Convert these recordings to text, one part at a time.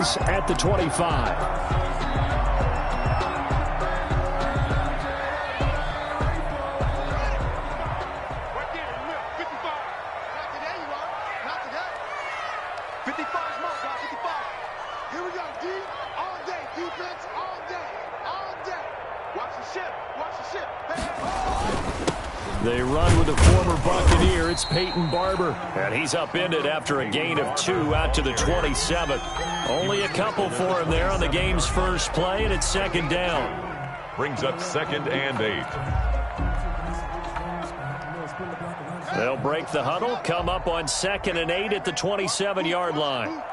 Cowboys at the 25. They run with the former Buccaneer. It's Peyton Barber. And he's upended after a gain of 2 out to the 27. Only a couple for him there on the game's first play, and it's second down. Brings up 2nd and 8. They'll break the huddle, come up on 2nd and 8 at the 27-yard line.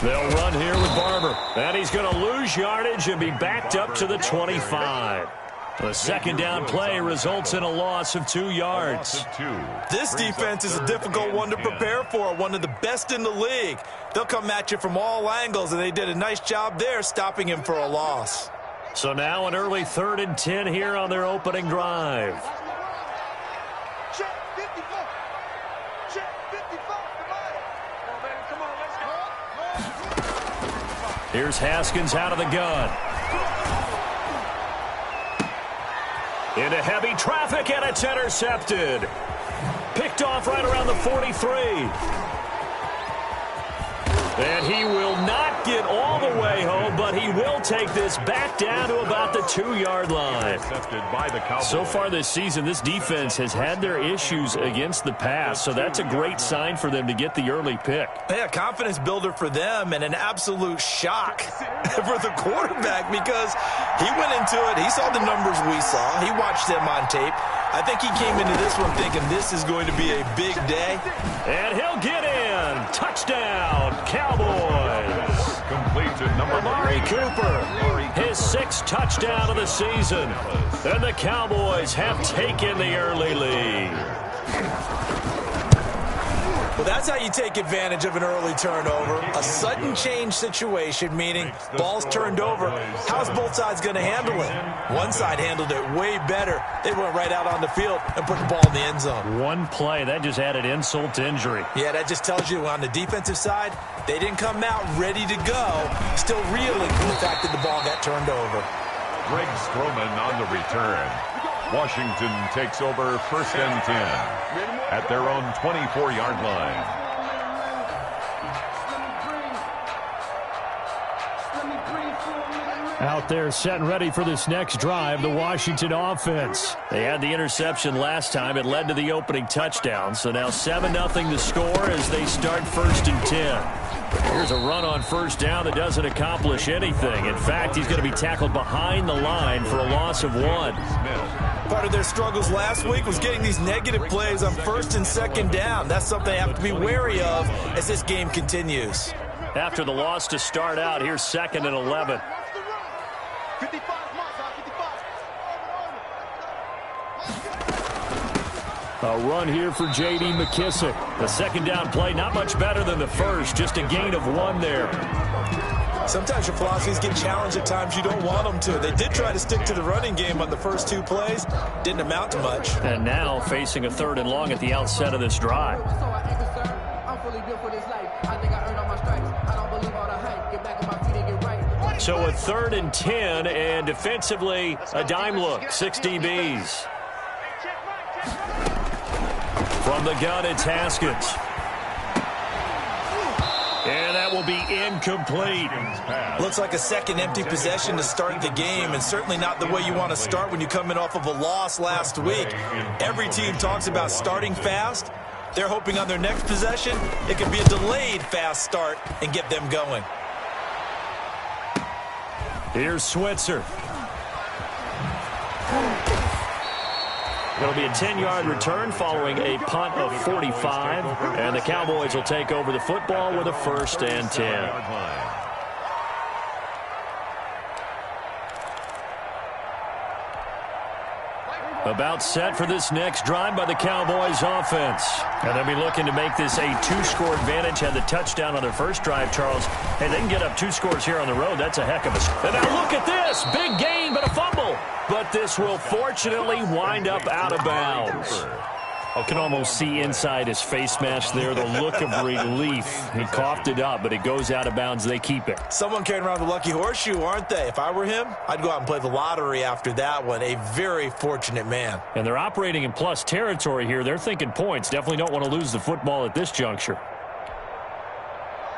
They'll run here with Barber. And he's going to lose yardage and be backed up to the 25. The second down play results in a loss of 2 yards. This defense is a difficult one to prepare for, one of the best in the league. They'll come at you from all angles, and they did a nice job there stopping him for a loss. So now an early 3rd and 10 here on their opening drive. Here's Haskins out of the gun. Into heavy traffic, and it's intercepted. Picked off right around the 43. And he will not get all the way home, but he will take this back down to about the 2-yard line. So far this season, this defense has had their issues against the pass, so that's a great sign for them to get the early pick. Yeah, confidence builder for them and an absolute shock for the quarterback because he went into it. He saw the numbers we saw. He watched them on tape. I think he came into this one thinking this is going to be a big day. And he'll get in. Touchdown, Cowboys. Complete to number Amari Cooper, his 6th touchdown of the season. And the Cowboys have taken the early lead. Well, that's how you take advantage of an early turnover. A sudden change situation, meaning ball's turned over. How's both sides going to handle it? One side handled it way better. They went right out on the field and put the ball in the end zone. One play, that just added insult to injury. Yeah, that just tells you on the defensive side, they didn't come out ready to go, still reeling from the fact that the ball got turned over. Greg Stroman on the return. Washington takes over 1st and 10 at their own 24-yard line. Out there set and ready for this next drive, the Washington offense. They had the interception last time. It led to the opening touchdown. So now 7-0 the score as they start 1st and 10. Here's a run on 1st down that doesn't accomplish anything. In fact, he's going to be tackled behind the line for a loss of 1. Part of their struggles last week was getting these negative plays on 1st and 2nd down. That's something they have to be wary of as this game continues. After the loss to start out, here's 2nd and 11. A run here for J.D. McKissick. The second down play, not much better than the first, just a gain of 1 there. Sometimes your philosophies get challenged at times you don't want them to. They did try to stick to the running game on the first 2 plays. Didn't amount to much. And now facing a 3rd and long at the outset of this drive. So a 3rd and 10, and defensively a dime look, 6 DBs. From the gun, it's Haskins. And that will be incomplete. Looks like a second empty possession to start the game, and certainly not the way you want to start when you come in off of a loss last week. Every team talks about starting fast. They're hoping on their next possession, it could be a delayed fast start and get them going. Here's Switzer. It'll be a 10-yard return following a punt of 45. And the Cowboys will take over the football with a 1st and 10. About set for this next drive by the Cowboys offense. And they'll be looking to make this a 2-score advantage. Had the touchdown on their first drive, Charles. Hey, they can get up 2 scores here on the road. That's a heck of a... And now look at this. Big gain, but a fumble. But this will fortunately wind up out of bounds. I can almost see inside his face mask there the look of relief. He coughed it up, but it goes out of bounds. They keep it. Someone carrying around the lucky horseshoe, aren't they? If I were him, I'd go out and play the lottery after that one. A very fortunate man. And they're operating in plus territory here. They're thinking points. Definitely don't want to lose the football at this juncture.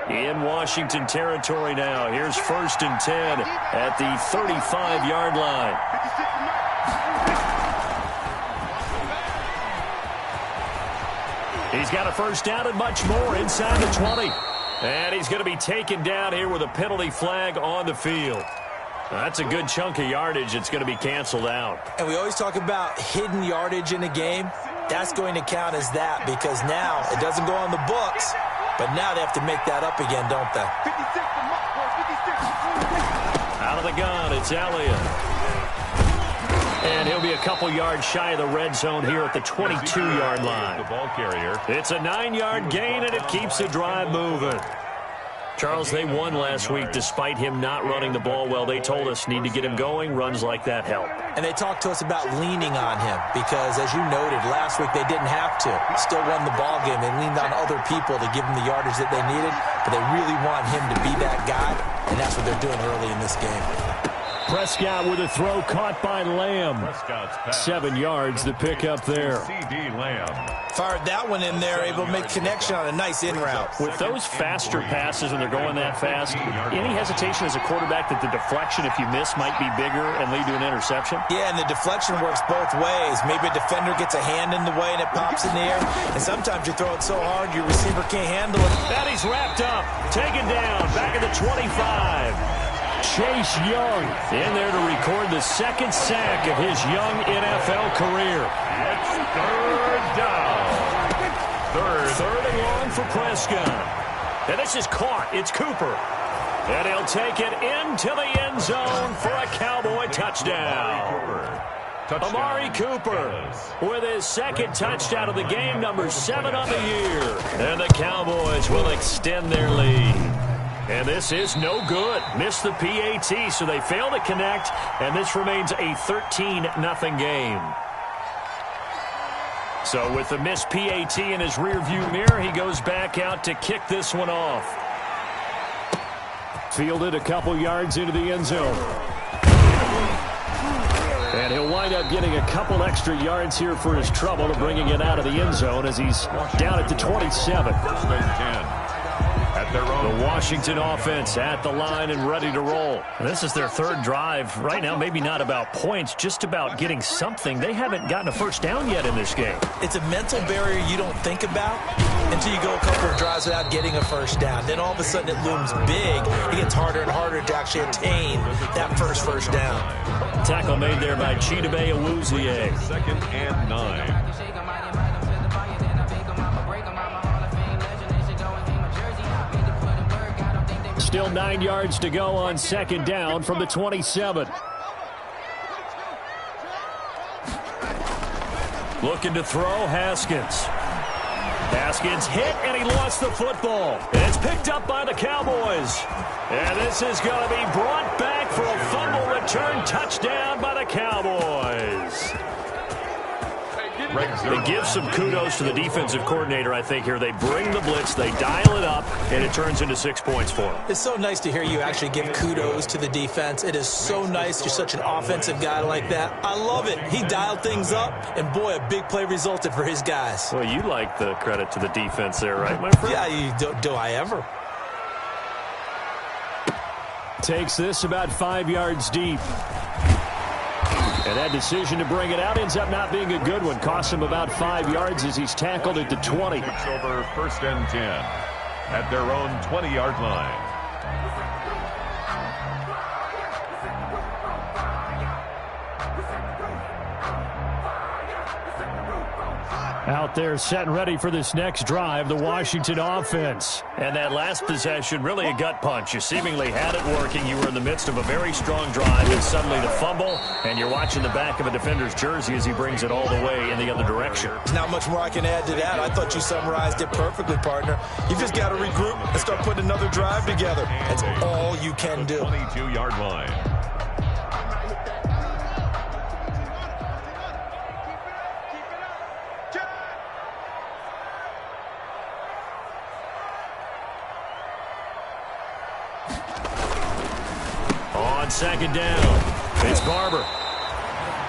In Washington territory now. Here's 1st and 10 at the 35-yard line. He's got a first down and much more inside the 20. And he's going to be taken down here with a penalty flag on the field. That's a good chunk of yardage. It's going to be canceled out. And we always talk about hidden yardage in a game. That's going to count as that because now it doesn't go on the books, but now they have to make that up again, don't they? Out of the gun, it's Elliott. And he'll be a couple yards shy of the red zone here at the 22-yard line. The ball carrier. It's a 9-yard gain, and it keeps the drive moving. Charles, they won last week despite him not running the ball well. They told us need to get him going. Runs like that help. And they talked to us about leaning on him because, as you noted, last week they didn't have to. Still won the ball game. They leaned on other people to give them the yardage that they needed, but they really want him to be that guy, and that's what they're doing early in this game. Prescott with a throw caught by Lamb. 7 yards to pick up there. C.D. Lamb. Fired that one in there, able to make connection on a nice in route. With those faster passes when they're going that fast, any hesitation as a quarterback that the deflection, if you miss, might be bigger and lead to an interception? Yeah, and the deflection works both ways. Maybe a defender gets a hand in the way and it pops in the air, and sometimes you throw it so hard your receiver can't handle it. That he's wrapped up, taken down, back at the 25. Chase Young in there to record the second sack of his young NFL career. It's 3rd down. Third and long for Prescott. And this is caught. It's Cooper. And he'll take it into the end zone for a Cowboy touchdown. Amari Cooper with his second touchdown of the game, number 7 on the year. And the Cowboys will extend their lead. And this is no good. Missed the PAT, so they fail to connect, and this remains a 13-0 game. So with the missed PAT in his rearview mirror, he goes back out to kick this one off. Fielded a couple yards into the end zone. And he'll wind up getting a couple extra yards here for his trouble of bringing it out of the end zone as he's down at the 27. 1st and 10. The Washington offense at the line and ready to roll. This is their 3rd drive. Right now, maybe not about points, just about getting something. They haven't gotten a first down yet in this game. It's a mental barrier you don't think about until you go a couple of drives without getting a first down. Then all of a sudden it looms big. It gets harder and harder to actually attain that first down. Tackle made there by Chidobe Awuzie. 2nd and 9. Still 9 yards to go on 2nd down from the 27. Looking to throw, Haskins. Haskins hit, and he lost the football. And it's picked up by the Cowboys. And this is going to be brought back for a fumble return touchdown by the Cowboys. They give some kudos to the defensive coordinator, I think, here. They bring the blitz, they dial it up, and it turns into 6 points for them. It's so nice to hear you actually give kudos to the defense. It is so nice. You're such an offensive guy like that. I love it. He dialed things up, and boy, a big play resulted for his guys. Well, you like the credit to the defense there, right, my friend? Yeah, do I ever. Takes this about 5 yards deep. And that decision to bring it out ends up not being a good one. Costs him about 5 yards as he's tackled at the 20. It's over 1st and 10 at their own 20-yard line. Out there set and ready for this next drive, the Washington offense. And that last possession, really a gut punch. You seemingly had it working. You were in the midst of a very strong drive, and suddenly the fumble, and you're watching the back of a defender's jersey as he brings it all the way in the other direction. There's not much more I can add to that. I thought you summarized it perfectly, partner. You just got to regroup and start putting another drive together. That's all you can do. 22-yard line. second down. It's Barber.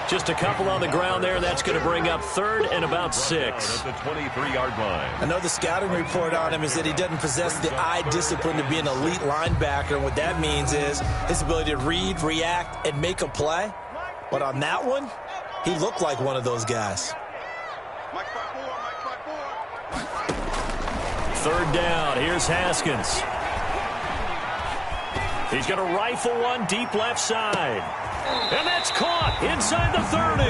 Just a couple on the ground there. That's going to bring up third and about 6. At the 23-yard line. I know the scouting report on him is that he doesn't possess the eye discipline to be an elite linebacker. And what that means is his ability to read, react, and make a play. But on that one, he looked like one of those guys. Third down. Here's Haskins. He's going to rifle one deep left side. And that's caught inside the 30.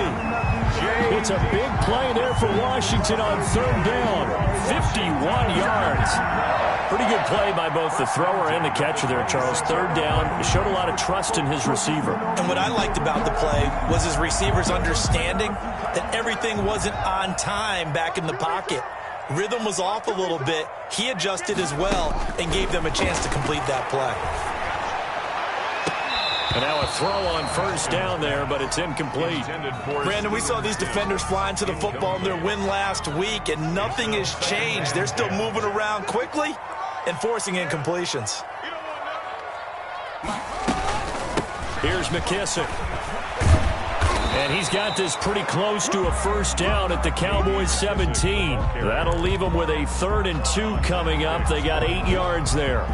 It's a big play there for Washington on third down. 51 yards. Pretty good play by both the thrower and the catcher there, Charles. Third down. Showed a lot of trust in his receiver. And what I liked about the play was his receivers understanding that everything wasn't on time back in the pocket. Rhythm was off a little bit. He adjusted as well and gave them a chance to complete that play. And now a throw on first down there, but it's incomplete. Brandon, we saw these defenders flying to the football in their win last week, and nothing has changed. They're still moving around quickly and forcing incompletions. Here's McKissick. And he's got this pretty close to a first down at the Cowboys' 17. That'll leave them with a 3rd and 2 coming up. They got 8 yards there.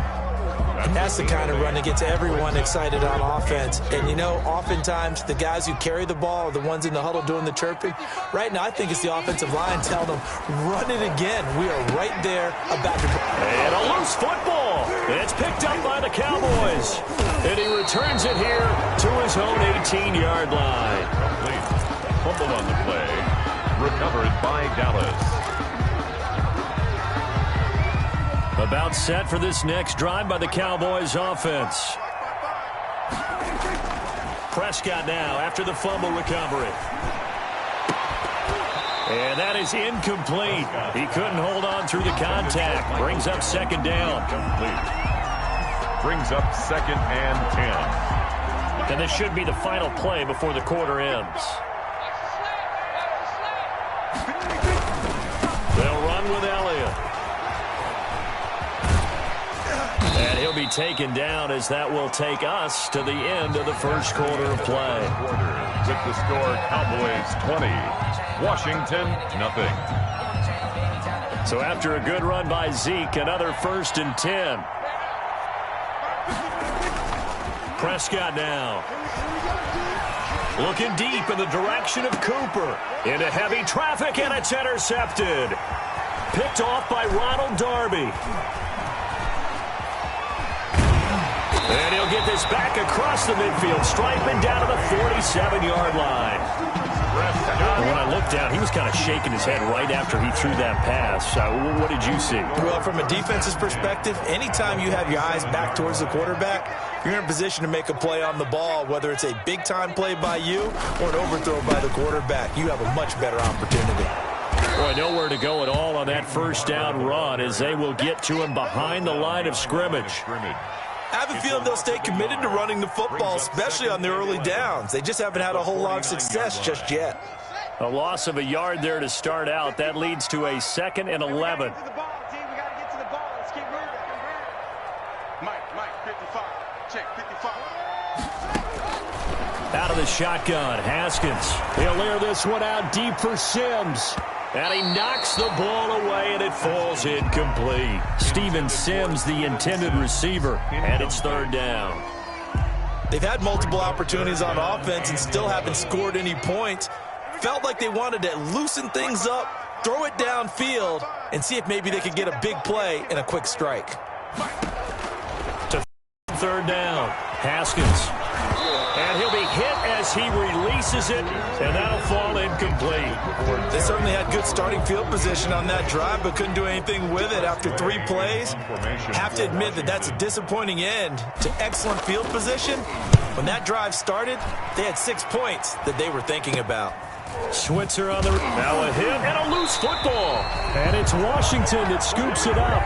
That's the kind of run that gets everyone excited on offense. And, you know, oftentimes the guys who carry the ball are the ones in the huddle doing the chirping. Right now, I think it's the offensive line telling them, run it again. We are right there about to... And a loose football. It's picked up by the Cowboys. And he returns it here to his own 18-yard line. Fumble on the play. Recovered by Dallas. About set for this next drive by the Cowboys offense. Prescott now after the fumble recovery. And that is incomplete. He couldn't hold on through the contact. Brings up second down. Complete. Brings up 2nd and 10. And this should be the final play before the quarter ends. They'll run with Elliott. And he'll be taken down as that will take us to the end of the first quarter of play. With the score, Cowboys 20, Washington nothing. So after a good run by Zeke, another 1st and 10. Prescott now. Looking deep in the direction of Cooper. Into heavy traffic, and it's intercepted. Picked off by Ronald Darby. And he'll get this back across the midfield, striping down to the 47-yard line. When I looked down, he was kind of shaking his head right after he threw that pass. What did you see? Well, from a defense's perspective, anytime you have your eyes back towards the quarterback, you're in a position to make a play on the ball, whether it's a big-time play by you or an overthrow by the quarterback. You have a much better opportunity. Boy, nowhere to go at all on that first down run as they will get to him behind the line of scrimmage. I have a feeling they'll stay committed to running the football, especially on the early downs. They just haven't had a whole lot of success just yet. A loss of a yard there to start out. That leads to a 2nd and 11. Out of the shotgun, Haskins. He'll air this one out deep for Sims. And he knocks the ball away, and it falls incomplete. Steven Sims, the intended receiver, and it's 3rd down. They've had multiple opportunities on offense and still haven't scored any points. Felt like they wanted to loosen things up, throw it downfield, and see if maybe they could get a big play and a quick strike. To 3rd down, Haskins. And he'll be hit as he releases it, and that'll fall incomplete. They certainly had good starting field position on that drive, but couldn't do anything with it after 3 plays. Have to admit that that's a disappointing end to excellent field position. When that drive started, they had 6 points that they were thinking about. Switzer on the now a hit and a loose football. And it's Washington that scoops it up.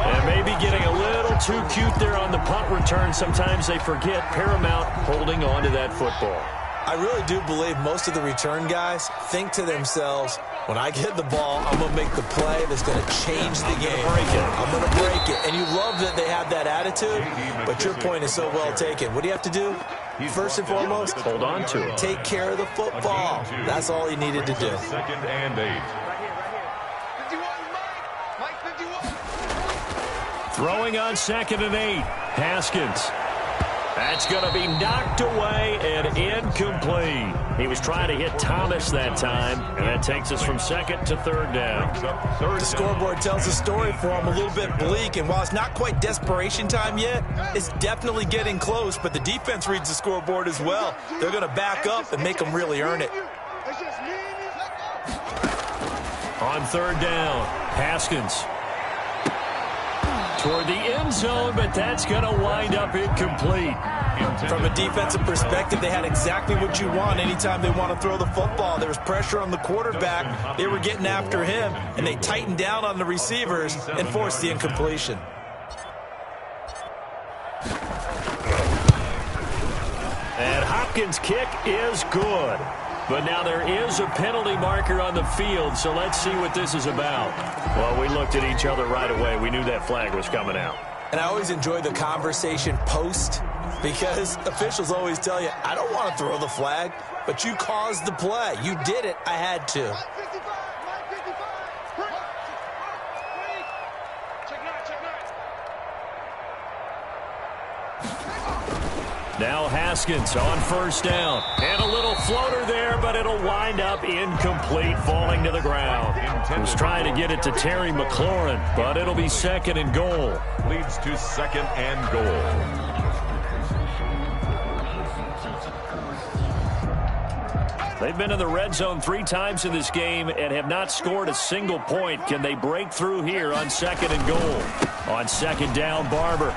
And maybe getting a little too cute there on the punt return. Sometimes they forget Paramount holding on to that football. I really do believe most of the return guys think to themselves, when I get the ball, I'm going to make the play that's going to change the game. I'm going to break it. And you love that they have that attitude, but your point is so well taken. What do you have to do? First and foremost, hold on to it. Take care of the football. That's all he needed to do. Second and 8. Throwing on 2nd and 8. Haskins. That's going to be knocked away and incomplete. He was trying to hit Thomas that time, and that takes us from 2nd to 3rd down. The scoreboard tells a story for him, a little bit bleak, and while it's not quite desperation time yet, it's definitely getting close, but the defense reads the scoreboard as well. They're going to back up and make them really earn it. On 3rd down, Haskins. Toward the end zone, but that's going to wind up incomplete. From a defensive perspective, they had exactly what you want anytime they want to throw the football. There was pressure on the quarterback. They were getting after him, and they tightened down on the receivers and forced the incompletion. And Hopkins' kick is good. But now there is a penalty marker on the field, so let's see what this is about. Well, we looked at each other right away. We knew that flag was coming out. And I always enjoy the conversation post, because officials always tell you, I don't want to throw the flag, but you caused the play. You did it. I had to. Now Haskins on 1st down. And a little floater there, but it'll wind up incomplete, falling to the ground. He was trying to get it to Terry McLaurin, but it'll be 2nd and goal. Leads to 2nd and goal. They've been in the red zone 3 times in this game and have not scored a single point. Can they break through here on 2nd and goal? On 2nd down, Barber.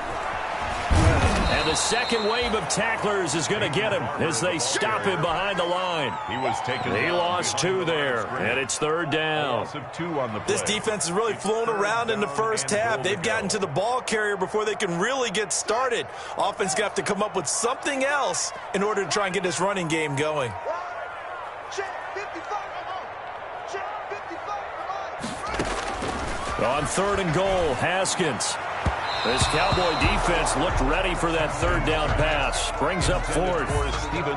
And the second wave of tacklers is going to get him as they stop him behind the line. He lost 2 there, and it's 3rd down. This defense has really flown around in the first half. They've gotten to the ball carrier before they can really get started. Offense got to come up with something else in order to try and get this running game going. On 3rd and goal, Haskins. This Cowboy defense looked ready for that 3rd down pass. Brings up 4th.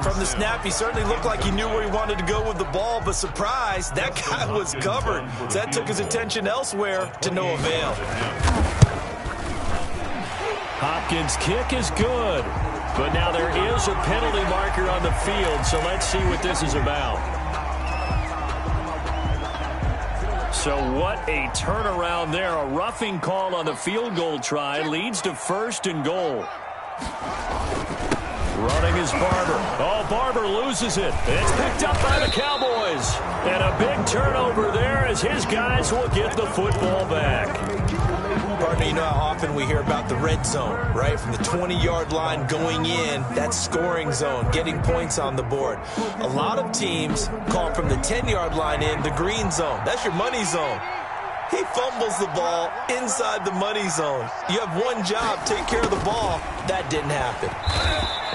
From the snap, he certainly looked like he knew where he wanted to go with the ball, but surprise, that guy was covered. So that took his attention elsewhere to no avail. Hopkins' kick is good, but now there is a penalty marker on the field, so let's see what this is about. So what a turnaround there. A roughing call on the field goal try leads to 1st and goal. Running is Barber. Oh, Barber loses it. It's picked up by the Cowboys. And a big turnover there as his guys will get the football back. Pardon me, you know how often we hear about the red zone, right? From the 20-yard line going in, that scoring zone, getting points on the board. A lot of teams call from the 10-yard line in the green zone. That's your money zone. He fumbles the ball inside the money zone. You have one job, take care of the ball. That didn't happen.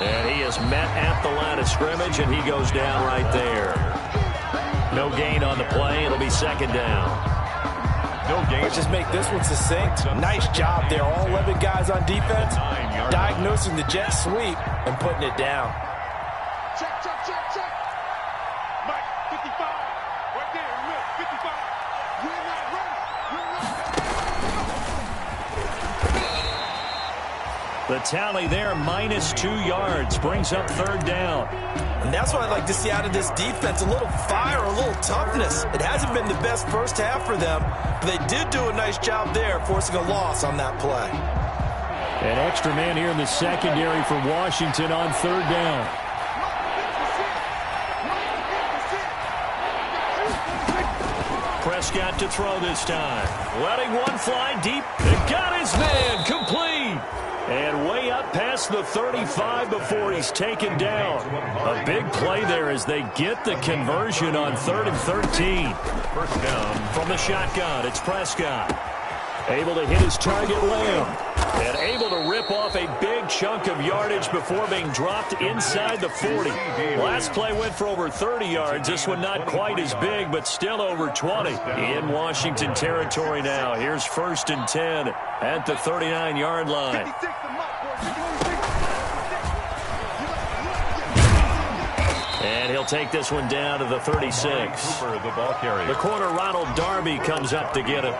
And he is met at the line of scrimmage, and he goes down right there. No gain on the play. It'll be 2nd down. No gain. Let's just make this one succinct. Nice job there. All 11 guys on defense diagnosing the jet sweep and putting it down. Check. Mike, 55. Right there. Look, 55. We're not running. The tally there, -2 yards, brings up 3rd down. And that's what I'd like to see out of this defense, a little fire, a little toughness. It hasn't been the best first half for them, but they did do a nice job there, forcing a loss on that play. An extra man here in the secondary for Washington on 3rd down. Prescott to throw this time. Letting one fly deep. And got his man complete. And way up past the 35 before he's taken down. A big play there as they get the conversion on 3rd and 13. First down. From the shotgun, it's Prescott. Able to hit his target, Lamb. And able to rip off a big chunk of yardage before being dropped inside the 40. Last play went for over 30 yards. This one not quite as big, but still over 20. In Washington territory now. Here's 1st and 10 at the 39-yard line. And he'll take this one down to the 36. The corner, Ronald Darby, comes up to get him.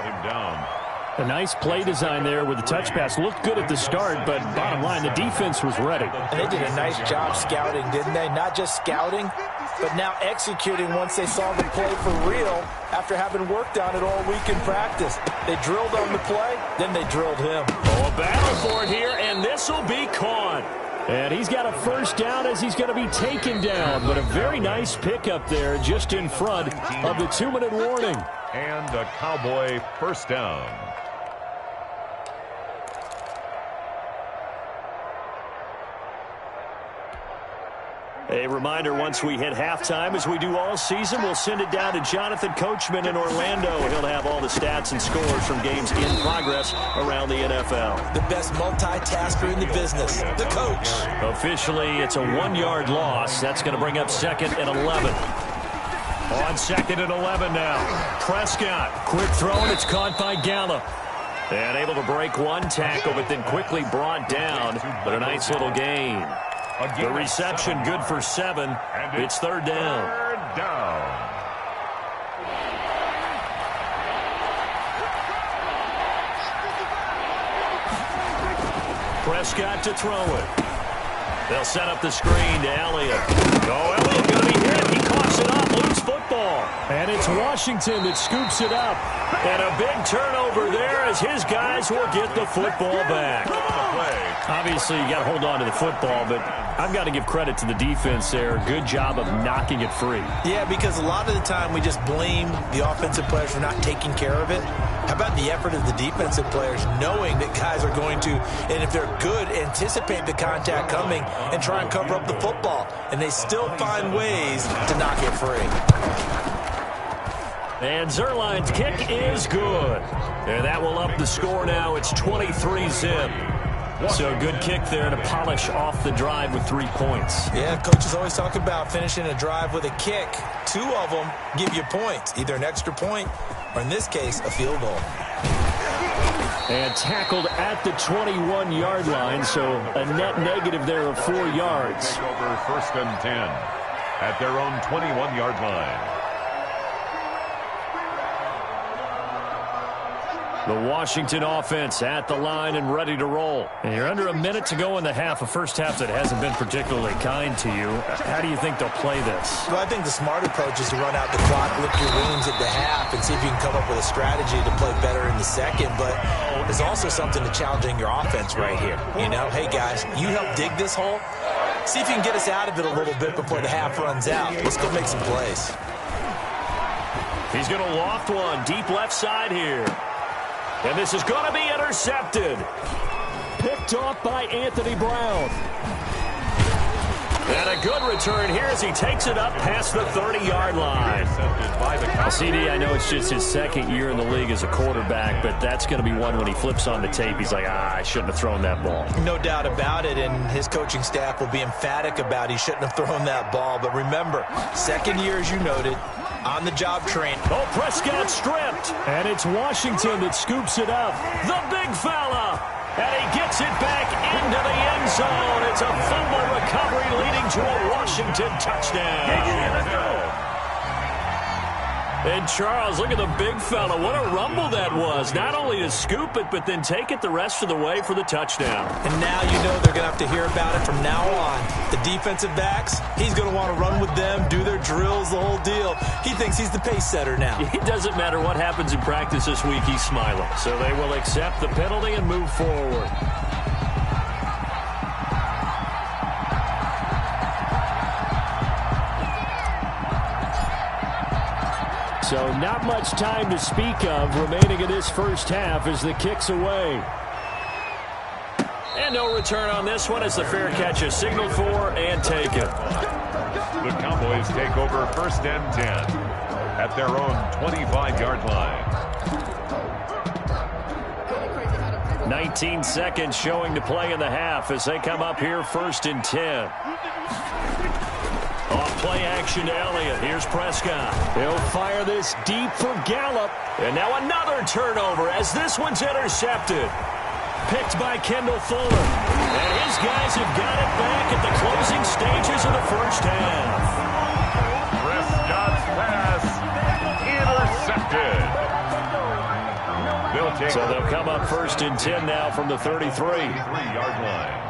A nice play design there with the touch pass. Looked good at the start, but bottom line, the defense was ready. And they did a nice job scouting, didn't they? Not just scouting, but now executing once they saw the play for real after having worked on it all week in practice. They drilled on the play, then they drilled him. Oh, a battle for it here, and this will be caught. And he's got a first down as he's going to be taken down. But a very nice pickup there just in front of the 2-minute warning. And a Cowboy first down. A reminder, once we hit halftime, as we do all season, we'll send it down to Jonathan Coachman in Orlando. He'll have all the stats and scores from games in progress around the NFL. The best multitasker in the business, the coach. Officially, it's a 1-yard loss. That's going to bring up 2nd and 11. On 2nd and 11 now. Prescott, quick throw, and it's caught by Gallup. And able to break one tackle, but then quickly brought down. But a nice little gain. The reception good for 7. It's 3rd down. Third down. Prescott to throw it. They'll set up the screen to Elliott. Oh, Elliott going to be hit. He coughs it up, loose football. And it's Washington that scoops it up. And a big turnover there as his guys will get the football back. Obviously, you got to hold on to the football, but I've got to give credit to the defense there. Good job of knocking it free. Yeah, because a lot of the time we just blame the offensive players for not taking care of it. How about the effort of the defensive players knowing that guys are going to, and if they're good, anticipate the contact coming and try and cover up the football. And they still find ways to knock it free. And Zerline's kick is good. And that will up the score now. It's 23-zip. So good kick there to polish off the drive with 3 points. Yeah, coaches always talk about finishing a drive with a kick. 2 of them give you points, either an extra point or, in this case, a field goal. And tackled at the 21-yard line, so a net negative there of 4 yards. Over 1st and 10 at their own 21-yard line. The Washington offense at the line and ready to roll. And you're under a minute to go in the half, a first half that hasn't been particularly kind to you. How do you think they'll play this? Well, I think the smart approach is to run out the clock, lick your wounds at the half, and see if you can come up with a strategy to play better in the second. But there's also something to challenging your offense right here. You know, hey, guys, you help dig this hole. See if you can get us out of it a little bit before the half runs out. Let's go make some plays. He's going to loft one deep left side here. And this is going to be intercepted. Picked off by Anthony Brown. And a good return here as he takes it up past the 30-yard line. CD, I know it's just his 2nd year in the league as a quarterback, but that's going to be one when he flips on the tape. He's like, I shouldn't have thrown that ball. No doubt about it, and his coaching staff will be emphatic about he shouldn't have thrown that ball. But remember, 2nd year, as you noted, on the job train. Oh, Prescott stripped. And it's Washington that scoops it up. The big fella. And he gets it back into the end zone. It's a fumble recovery leading to a Washington touchdown. And Charles, look at the big fella. What a rumble that was. Not only to scoop it, but then take it the rest of the way for the touchdown. And now you know they're going to have to hear about it from now on. The defensive backs, he's going to want to run with them, do their drills, the whole deal. He thinks he's the pace setter now. It doesn't matter what happens in practice this week, he's smiling. So they will accept the penalty and move forward. So not much time to speak of remaining in this first half as the kick's away. And no return on this one as the fair catch is signaled for and taken. The Cowboys take over 1st and 10 at their own 25-yard line. 19 seconds showing to play in the half as they come up here 1st and 10. Off play action to Elliott. Here's Prescott. He'll fire this deep for Gallup. And now another turnover as this one's intercepted. Picked by Kendall Fuller. And his guys have got it back at the closing stages of the first half. Prescott's pass intercepted. So they'll come up 1st and 10 now from the 33-yard line.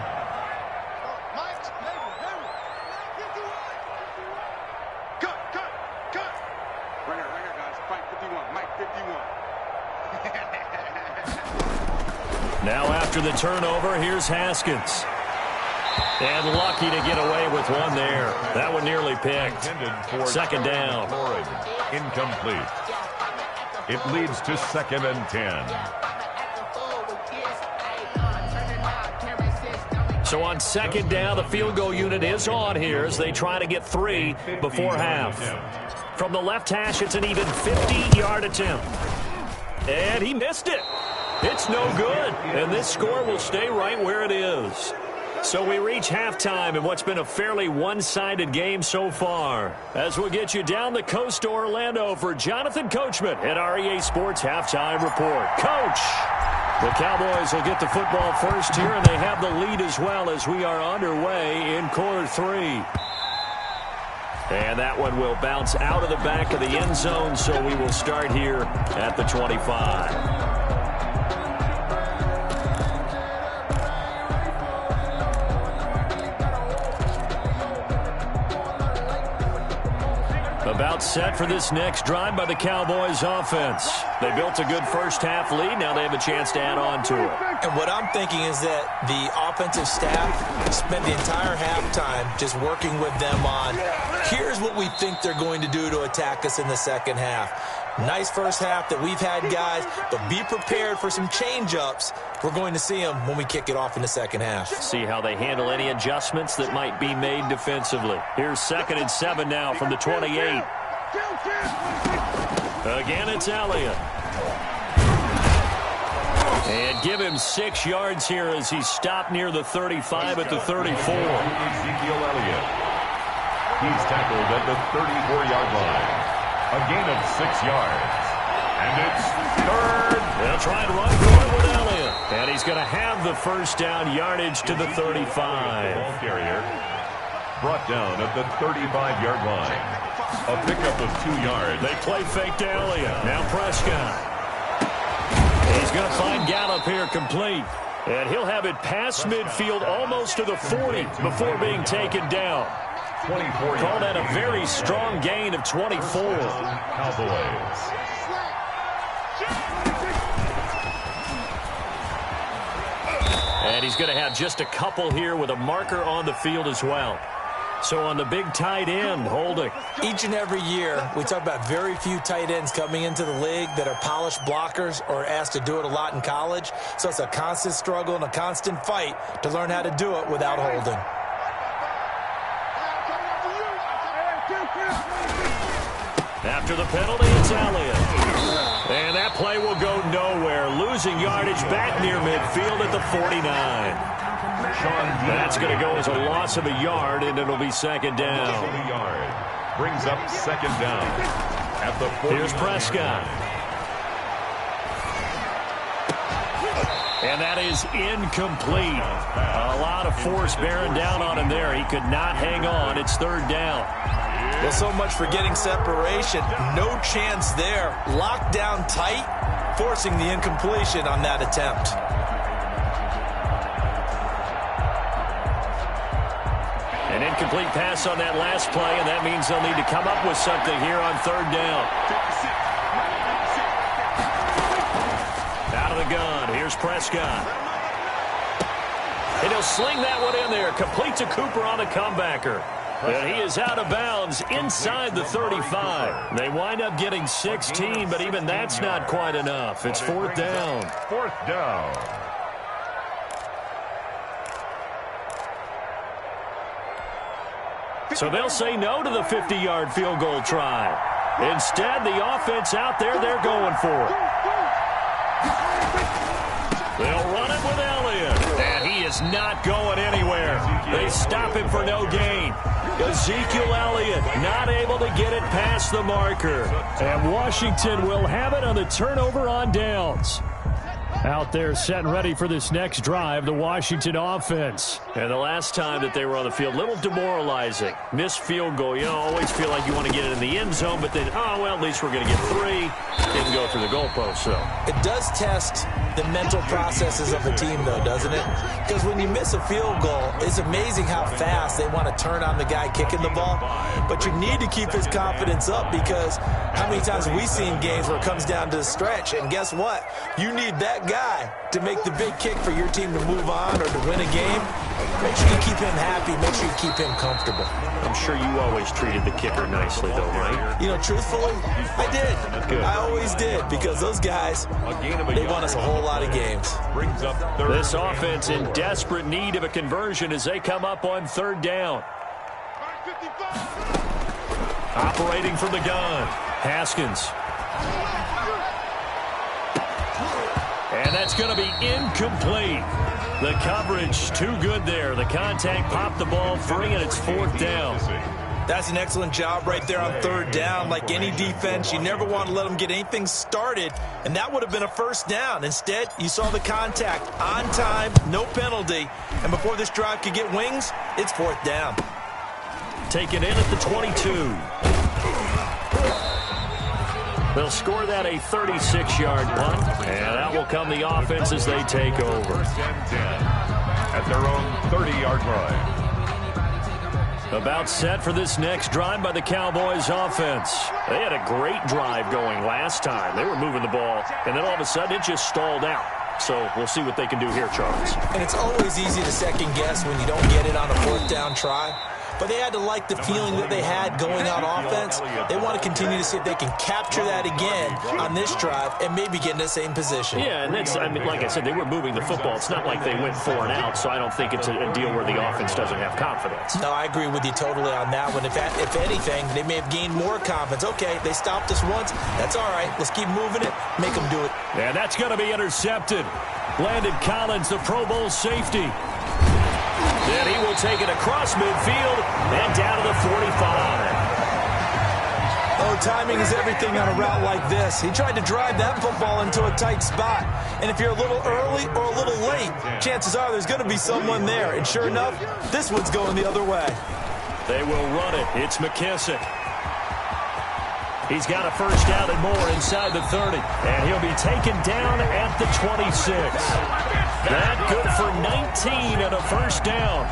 Now after the turnover, here's Haskins. And lucky to get away with one there. That one nearly picked. 2nd down. Incomplete. It leads to 2nd and 10. So on 2nd down, the field goal unit is on here as they try to get 3 before half. From the left hash, it's an even 50-yard attempt. And he missed it. It's no good. And this score will stay right where it is. So we reach halftime in what's been a fairly one-sided game so far. As we'll get you down the coast to Orlando for Jonathan Coachman at REA Sports Halftime Report. Coach! The Cowboys will get the football first here, and they have the lead as well as we are underway in quarter 3. And that one will bounce out of the back of the end zone, so we will start here at the 25. About set for this next drive by the Cowboys offense. They built a good first half lead. Now they have a chance to add on to it. And what I'm thinking is that the offensive staff spent the entire halftime just working with them on, here's what we think they're going to do to attack us in the second half. Nice first half that we've had, guys, but be prepared for some change-ups. We're going to see them when we kick it off in the second half. See how they handle any adjustments that might be made defensively. Here's 2nd and 7 now from the 28. Again, it's Elliott. And give him 6 yards here as he stopped near the 35 at the 34. Ezekiel Elliott. He's tackled at the 34-yard line. A gain of 6 yards. And it's 3rd. They'll try and run for it with Elliott. And he's going to have the first down yardage to the 35. Ball carrier brought down at the 35-yard line. A pickup of 2 yards. They play fake to Elliott. Now Prescott. He's going to find Gallup here complete. And he'll have it past midfield almost to the 40 before being taken down. 24. Call that a very strong gain of 24. Cowboys. And he's going to have just a couple here with a marker on the field as well. So on the big tight end, holding. Each and every year, we talk about very few tight ends coming into the league that are polished blockers or asked to do it a lot in college. So it's a constant struggle and a constant fight to learn how to do it without holding. After the penalty, it's Elliott. And that play will go nowhere. Losing yardage back near midfield at the 49. That's going to go as a loss of a yard, and it'll be 2nd down. Brings up 2nd down. At the 49. Here's Prescott. And that is incomplete. A lot of force bearing down on him there. He could not hang on. It's 3rd down. Well, so much for getting separation. No chance there. Locked down tight, forcing the incompletion on that attempt. An incomplete pass on that last play, and that means they'll need to come up with something here on 3rd down. Out of the gun, here's Prescott. And he'll sling that one in there, complete to Cooper on the comebacker. And he is out of bounds inside the 35. They wind up getting 16, but even that's not quite enough. It's 4th down. 4th down. So they'll say no to the 50-yard field goal try. Instead, the offense out there, they're going for it. They'll run it. with Elliott. And he is not going anywhere. They stop him for no gain. Ezekiel Elliott not able to get it past the marker. And Washington will have it on the turnover on downs. Out there set and ready for this next drive, the Washington offense. And the last time that they were on the field, a little demoralizing. Missed field goal. You know, always feel like you want to get it in the end zone, but then, oh, well, at least we're going to get 3. Didn't go through the goalpost, so. It does test the mental processes of a team, though, doesn't it? Because when you miss a field goal, it's amazing how fast they want to turn on the guy kicking the ball. But you need to keep his confidence up, because how many times have we seen games where it comes down to the stretch? And guess what? You need that guy to make the big kick for your team to move on or to win a game. Make sure you keep him happy. Make sure you keep him comfortable. I'm sure you always treated the kicker nicely, though, right? You know, truthfully, I did. Good. I always did, because those guys, they won us a whole lot of games. This offense in desperate need of a conversion as they come up on 3rd down. Operating from the gun, Haskins. And that's going to be incomplete. The coverage too good there. The contact popped the ball free, and it's 4th down. That's an excellent job right there on 3rd down. Like any defense, you never want to let them get anything started, and that would have been a 1st down. Instead, you saw the contact on time, no penalty, and before this drive could get wings, it's 4th down. Taken in at the 22. They'll score that a 36-yard punt, and out will come the offense as they take over. At their own 30-yard line. About set for this next drive by the Cowboys offense. They had a great drive going last time. They were moving the ball, and then all of a sudden it just stalled out. So we'll see what they can do here, Charles. And it's always easy to second guess when you don't get it on a 4th down try. But they had to like the feeling that they had going on offense. They want to continue to see if they can capture that again on this drive and maybe get in the same position. Yeah, and that's, I mean, like I said, they were moving the football. It's not like they went 4 and out, so I don't think it's a deal where the offense doesn't have confidence. No, I agree with you totally on that one. If anything, they may have gained more confidence. Okay, they stopped us once. That's all right. Let's keep moving it. Make them do it. And that's going to be intercepted. Landon Collins, the Pro Bowl safety. Then he will take it across midfield and down to the 45. Oh, timing is everything on a route like this. He tried to drive that football into a tight spot. And if you're a little early or a little late, chances are there's going to be someone there. And sure enough, this one's going the other way. They will run it. It's McKissick. He's got a 1st down and more inside the 30. And he'll be taken down at the 26. That good for 19 and a 1st down.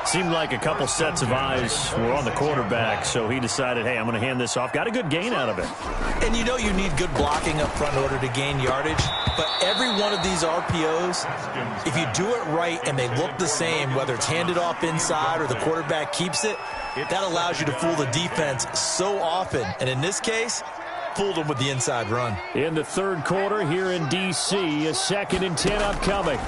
Seemed like a couple sets of eyes were on the quarterback, so he decided, hey, I'm going to hand this off. Got a good gain out of it. And you know you need good blocking up front in order to gain yardage. But every one of these RPOs, if you do it right and they look the same, whether it's handed off inside or the quarterback keeps it, that allows you to fool the defense so often. And in this case, fooled them with the inside run. In the 3rd quarter here in D.C., a 2nd and 10 upcoming.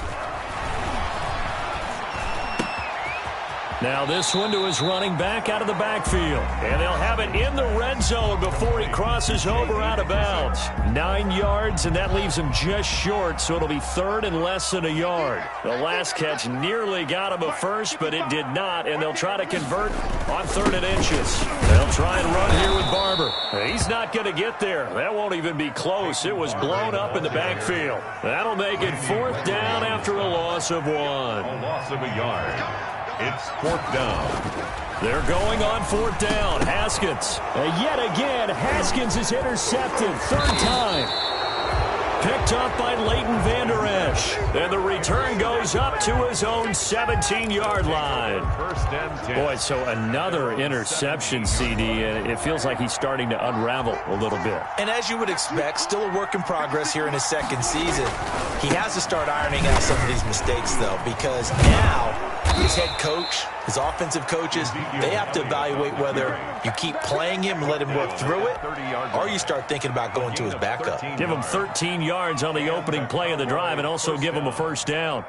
Now this one to his running back out of the backfield. And they'll have it in the red zone before he crosses over out of bounds. 9 yards, and that leaves him just short, so it'll be 3rd and less than a yard. The last catch nearly got him a 1st, but it did not, and they'll try to convert on 3rd and inches. They'll try and run here with Barber. He's not going to get there. That won't even be close. It was blown up in the backfield. That'll make it 4th down after a loss of 1. A loss of a yard. It's 4th down. They're going on 4th down. Haskins. And yet again, Haskins is intercepted. 3rd time. Picked up by Leighton Vander Esch. And the return goes up to his own 17-yard line. 1st and 10. Boy, so another interception, CD. It feels like he's starting to unravel a little bit. And as you would expect, still a work in progress here in his 2nd season. He has to start ironing out some of these mistakes, though, because now his head coach, his offensive coaches, they have to evaluate whether you keep playing him and let him work through it, or you start thinking about going to his backup. Give him 13 yards on the opening play of the drive and also give him a 1st down.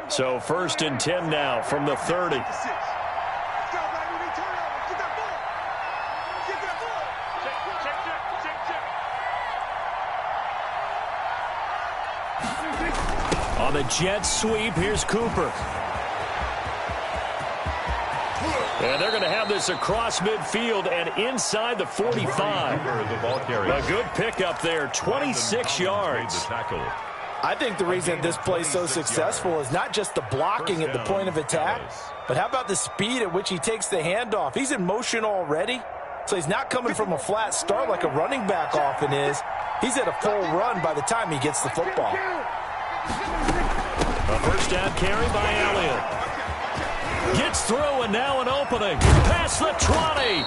So 1st and 10 now from the 30. On the jet sweep, here's Cooper. And they're going to have this across midfield and inside the 45. A good pickup there, 26 yards. I think the reason this play's so successful is not just the blocking at the point of attack, but how about the speed at which he takes the handoff? He's in motion already, so he's not coming from a flat start like a running back often is. He's at a full run by the time he gets the football. A first down carry by Elliott. Gets through, and now an opening. Past the 20.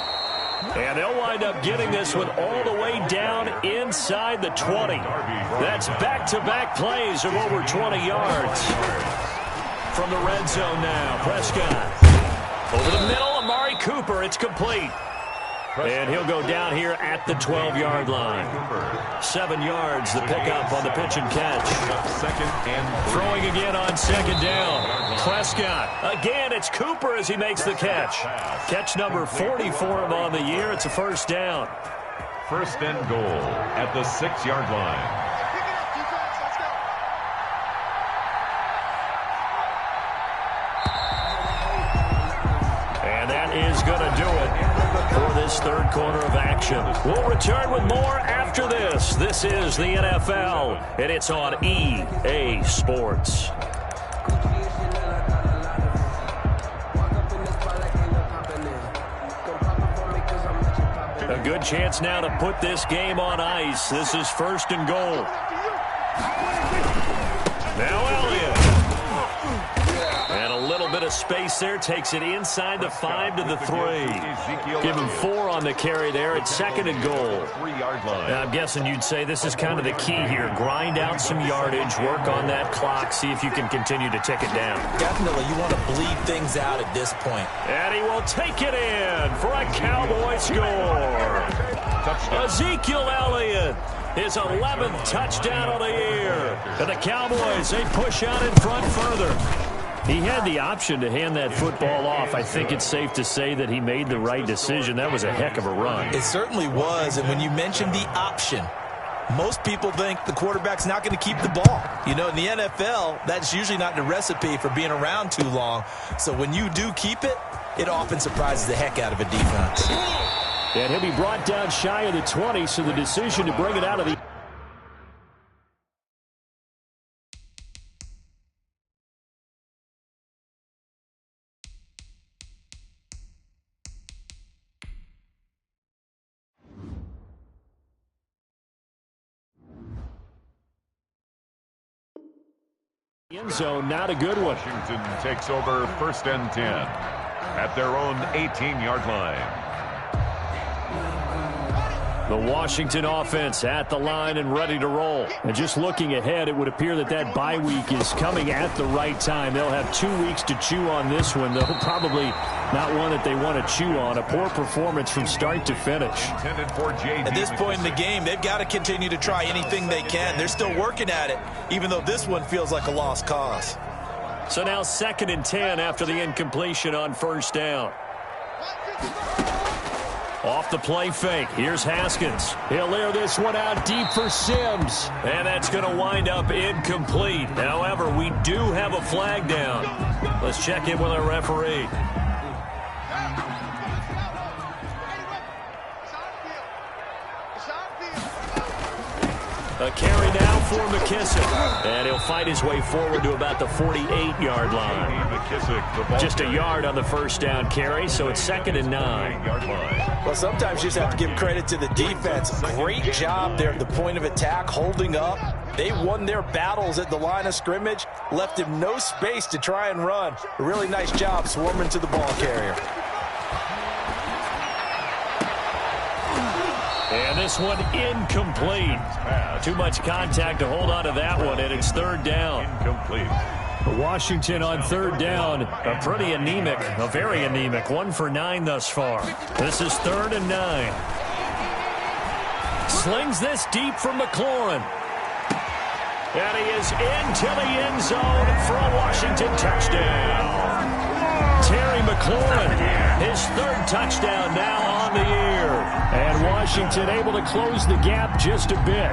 And they'll wind up getting this one all the way down inside the 20. That's back-to-back plays of over 20 yards. From the red zone now, Prescott. Over the middle, Amari Cooper. It's complete. And he'll go down here at the 12-yard line. 7 yards, the pickup on the pitch and catch. Throwing again on second down. Prescott. Again, it's Cooper as he makes the catch. Catch number 40 for him on the year. It's a first down. First and goal at the 6-yard line. And that is going to do it for this third quarter of action. We'll return with more after this. This is the NFL, and it's on EA Sports. A good chance now to put this game on ice. This is first and goal. Now Elliott. And a little bit of space there. Takes it inside the 5 to the 3. Give him 4 on the carry there. It's second and goal. Now, I'm guessing you'd say this is kind of the key here. Grind out some yardage. Work on that clock. See if you can continue to tick it down. Definitely. You want to bleed things out at this point. And he will take it in for a Cowboy score. Ezekiel Elliott. His 11th touchdown of the year. And the Cowboys, they push out in front further. He had the option to hand that football off. I think it's safe to say that he made the right decision. That was a heck of a run. It certainly was. And when you mentioned the option, most people think the quarterback's not going to keep the ball. You know, in the NFL, that's usually not the recipe for being around too long. So when you do keep it, it often surprises the heck out of a defense. And he'll be brought down shy of the 20, so the decision to bring it out of the end zone. Not a good one. Washington takes over first and 10 at their own 18-yard line. The Washington offense at the line and ready to roll. And just looking ahead, it would appear that that bye week is coming at the right time. They'll have 2 weeks to chew on this one, though probably not one that they want to chew on. A poor performance from start to finish. At this point in the game, they've got to continue to try anything they can. They're still working at it, even though this one feels like a lost cause. So now second and 10 after the incompletion on first down. Off the play fake. Here's Haskins. He'll air this one out deep for Sims. And that's going to wind up incomplete. However, we do have a flag down. Let's check in with our referee. A carry now for McKissick. And he'll fight his way forward to about the 48-yard line. Just a yard on the first down carry, so it's second and 9. Well, sometimes you just have to give credit to the defense. Great job there at the point of attack, holding up. They won their battles at the line of scrimmage, left him no space to try and run. A really nice job swarming to the ball carrier. And this one incomplete. Too much contact to hold on to that one, and it's third down. Incomplete. Washington on third down, a pretty anemic, a very anemic, 1 for 9 thus far. This is third and 9. Slings this deep from McLaurin. And he is into the end zone for a Washington touchdown. Terry McLaurin, his third touchdown now on the year. And Washington able to close the gap just a bit.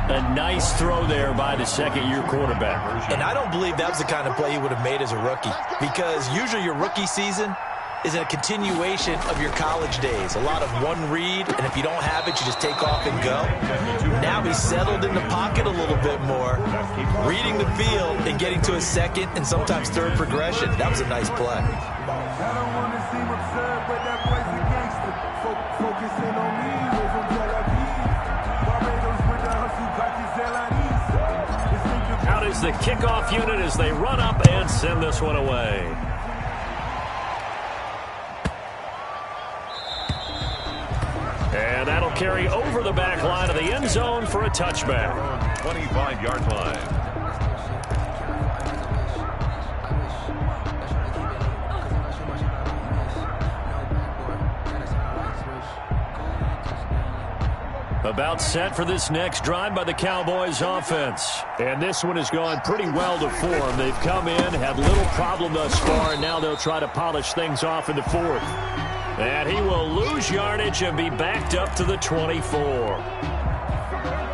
A nice throw there by the second-year quarterback. And I don't believe that was the kind of play he would have made as a rookie, because usually your rookie season is a continuation of your college days. A lot of one read, and if you don't have it, you just take off and go. Now he's settled in the pocket a little bit more, reading the field and getting to a second and sometimes third progression. That was a nice play. I don't want to seem absurd, but that boy's a gangster. Focusing on me, we're from Tel Aviv. Barbados with the hustle, got Out is the kickoff unit as they run up and send this one away. And that'll carry over the back line of the end zone for a touchback. 25-yard line. About set for this next drive by the Cowboys offense. And this one has gone pretty well to form. They've come in, had little problem thus far, and now they'll try to polish things off in the fourth. And he will lose yardage and be backed up to the 24.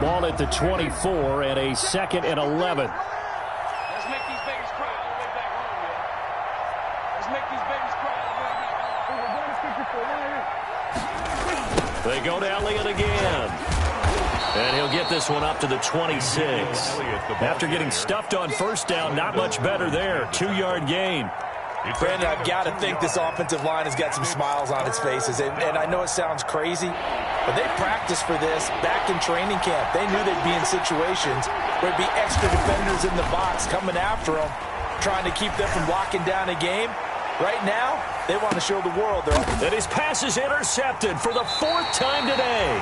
Ball at the 24 and a 2nd and 11. Let's make these babies cry all the way back home, man. Let's make these babies cry all the way back home. They go to Elliott again. And he'll get this one up to the 26. After getting stuffed on first down, not much better there. 2-yard gain. Brandon, I've got to think this offensive line has got some smiles on its faces. And I know it sounds crazy, but they practiced for this back in training camp. They knew they'd be in situations where there'd be extra defenders in the box coming after them, trying to keep them from locking down a game. Right now, they want to show the world that his pass is intercepted for the 4th time today.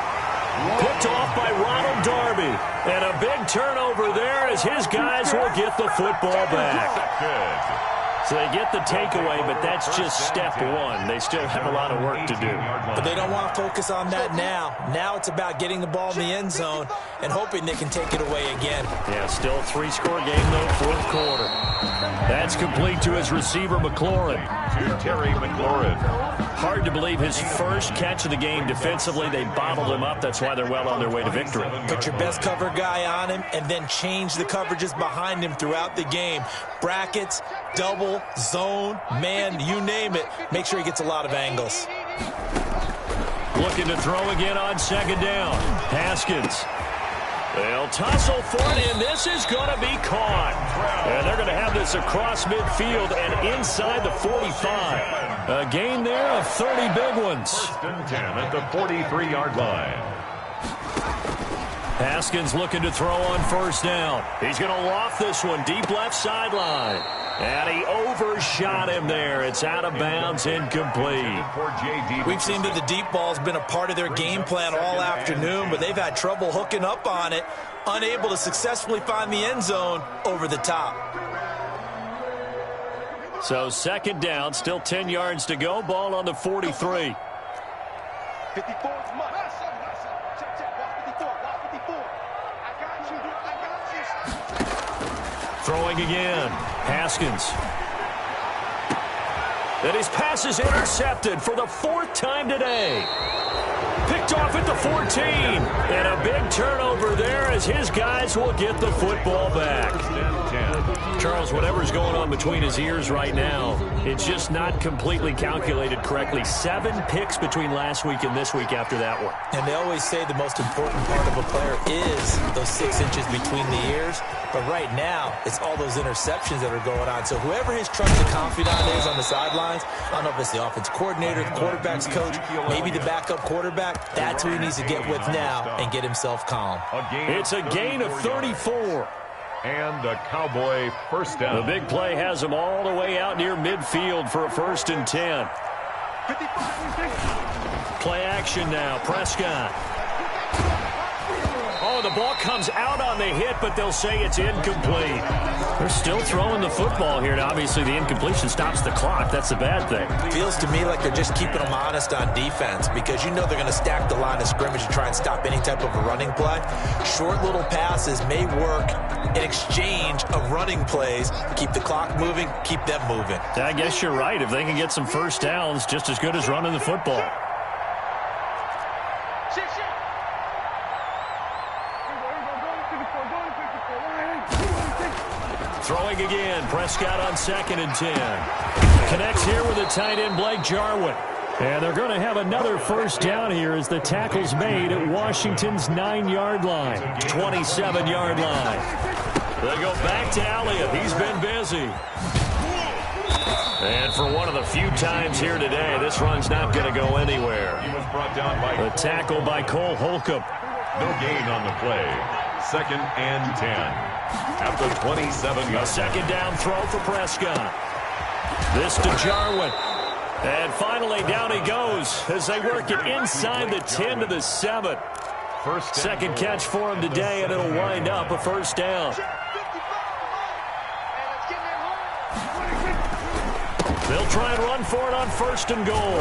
Picked off by Ronald Darby. And a big turnover there as his guys will get the football back. So they get the takeaway, but that's just step one. They still have a lot of work to do. But they don't want to focus on that now. Now it's about getting the ball in the end zone and hoping they can take it away again. Yeah, still a 3-score game, though, 4th quarter. That's complete to his receiver, McLaurin. To Terry McLaurin. Hard to believe his first catch of the game defensively. They bottled him up. That's why they're well on their way to victory. Put your best cover guy on him and then change the coverages behind him throughout the game. Brackets, double, zone, man, you name it. Make sure he gets a lot of angles. Looking to throw again on 2nd down. Haskins. They'll tussle for it, and this is going to be caught. And they're going to have this across midfield and inside the 45. A gain there of 30 big ones. 1st and 10 at the 43-yard line. Haskins looking to throw on 1st down. He's going to loft this one deep left sideline. And he overshot him there. It's out of bounds, incomplete. We've seen that the deep ball's been a part of their game plan all afternoon, but they've had trouble hooking up on it, unable to successfully find the end zone over the top. So 2nd down, still 10 yards to go. Ball on the 43. 54 is must. Check, watch 54, watch 54. I got you. Throwing again. Haskins. And his pass is intercepted for the 4th time today. Picked off at the 14. And a big turnover there as his guys will get the football back. Charles, whatever's going on between his ears right now, it's just not completely calculated correctly. 7 picks between last week and this week after that one. And they always say the most important part of a player is those 6 inches between the ears. But right now, it's all those interceptions that are going on. So whoever his trusted confidant is on the sidelines, I don't know if it's the offense coordinator, the quarterback's coach, maybe the backup quarterback, that's who he needs to get with now and get himself calm. It's a gain of 34. And a Cowboy 1st down. The big play has them all the way out near midfield for a 1st and 10. Play action now. Prescott. Oh, the ball comes out on the hit, but they'll say it's incomplete. They're still throwing the football here. Now, obviously, the incompletion stops the clock. That's the bad thing. Feels to me like they're just keeping them honest on defense because you know they're going to stack the line of scrimmage to try and stop any type of a running play. Short little passes may work in exchange of running plays. Keep the clock moving, keep them moving. I guess you're right. If they can get some 1st downs, just as good as running the football. throwing again. Prescott on 2nd and 10. Connects here with the tight end, Blake Jarwin. And they're going to have another first down here as the tackle's made at Washington's 9-yard line. 27-yard line. They'll go back to Elliott. He's been busy. And for one of the few times here today, this run's not going to go anywhere. He was brought down by the tackle by Cole Holcomb. No gain on the play. 2nd and 10. At the 27-yard. A second down throw for Prescott. This to Jarwin. And finally, down he goes as they work it inside the 10 to the 7. Second catch for him today, and it'll wind up a first down. They'll try and run for it on 1st and goal.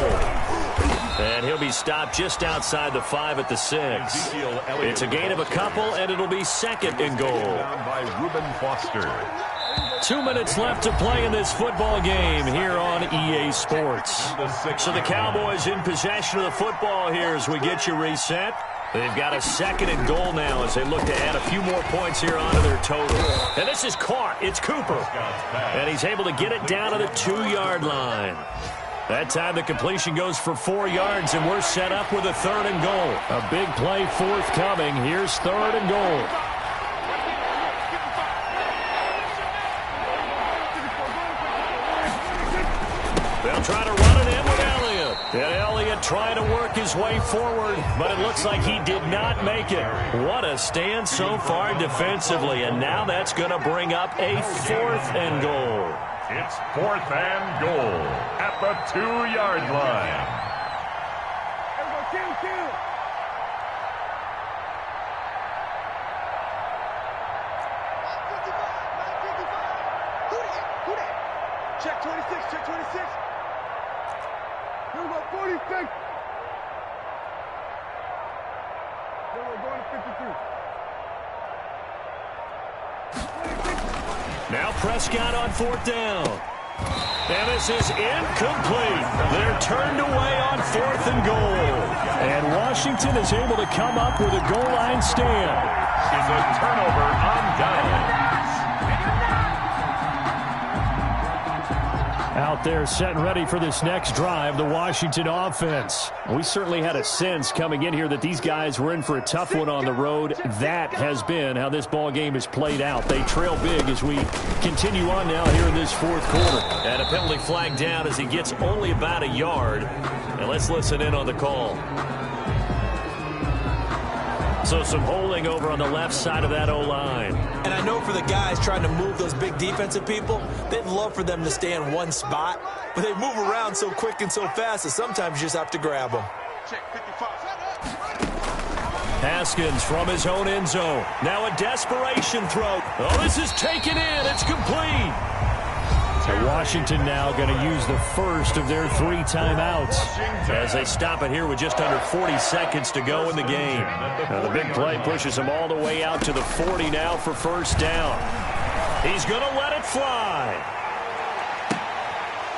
And he'll be stopped just outside the 5 at the 6. It's a gain of a couple, and it'll be 2nd and goal. Down by Reuben Foster. 2 minutes left to play in this football game here on EA Sports. So the Cowboys in possession of the football here as we get you reset. They've got a 2nd and goal now as they look to add a few more points here onto their total. And this is caught. It's Cooper. And he's able to get it down to the 2-yard line. That time the completion goes for 4 yards, and we're set up with a 3rd and goal. A big play forthcoming. Here's 3rd and goal. They'll try to run it in with Elliott. And Elliott trying to work his way forward, but it looks like he did not make it. What a stand so far defensively, and now that's going to bring up a 4th and goal. It's 4th and goal at the 2-yard line. Check 26, check 26. Here we go, 46. Here we're going to 53. Now Prescott on 4th down. And this is incomplete. They're turned away on 4th and goal. And Washington is able to come up with a goal line stand. Is a turnover on down. Out there set and ready for this next drive, the Washington offense. We certainly had a sense coming in here that these guys were in for a tough one on the road. That has been how this ball game has played out. They trail big as we continue on now here in this 4th quarter. And a penalty flag down as he gets only about a yard. And let's listen in on the call. So some holding over on the left side of that O-line. And I know for the guys trying to move those big defensive people, they'd love for them to stay in one spot, but they move around so quick and so fast that sometimes you just have to grab them. Haskins from his own end zone. Now a desperation throw. Oh, this is taken in. It's complete. So Washington now going to use the first of their 3 timeouts as they stop it here with just under 40 seconds to go in the game. Now the big play pushes him all the way out to the 40 now for first down. He's going to let it fly.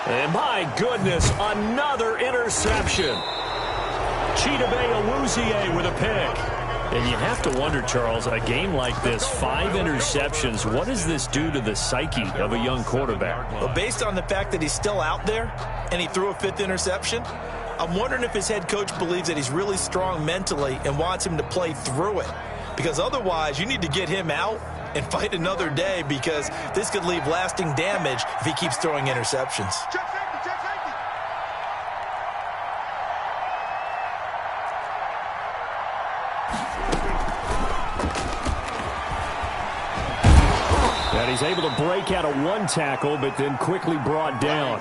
And my goodness, another interception. Chidobe Awuzie with a pick. And you have to wonder, Charles, a game like this, 5 interceptions, what does this do to the psyche of a young quarterback? Well, based on the fact that he's still out there and he threw a 5th interception, I'm wondering if his head coach believes that he's really strong mentally and wants him to play through it. Because otherwise, you need to get him out and fight another day, because this could leave lasting damage if he keeps throwing interceptions. He's able to break out of 1 tackle, but then quickly brought down.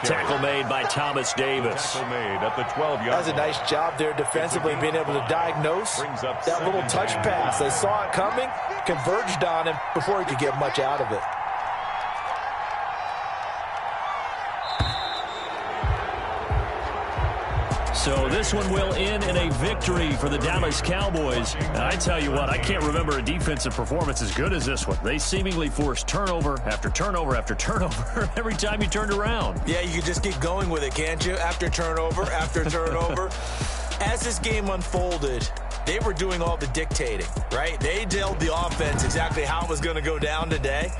Tackle made by Thomas Davis. Tackle made at the 12-yard line. That's a nice job there defensively, being able to diagnose that little touch pass. They saw it coming, converged on him before he could get much out of it. So this one will end in a victory for the Dallas Cowboys. And I tell you what, I can't remember a defensive performance as good as this one. They seemingly forced turnover after turnover after turnover every time you turned around. Yeah, you can just keep going with it, can't you? After turnover, after turnover. As this game unfolded, they were doing all the dictating, right? They told the offense exactly how it was going to go down today.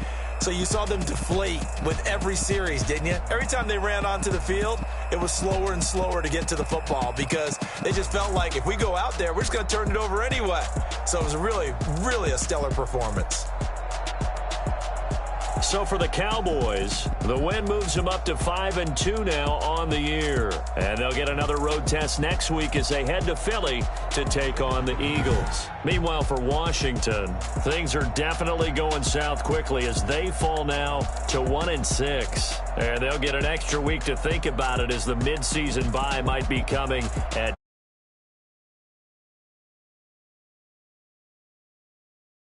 So you saw them deflate with every series, didn't you? Every time they ran onto the field, it was slower and slower to get to the football because they just felt like if we go out there, we're just going to turn it over anyway. So it was really, really a stellar performance. So for the Cowboys, the win moves them up to 5-2 now on the year. And they'll get another road test next week as they head to Philly to take on the Eagles. Meanwhile, for Washington, things are definitely going south quickly as they fall now to 1-6. And they'll get an extra week to think about it as the midseason bye might be coming at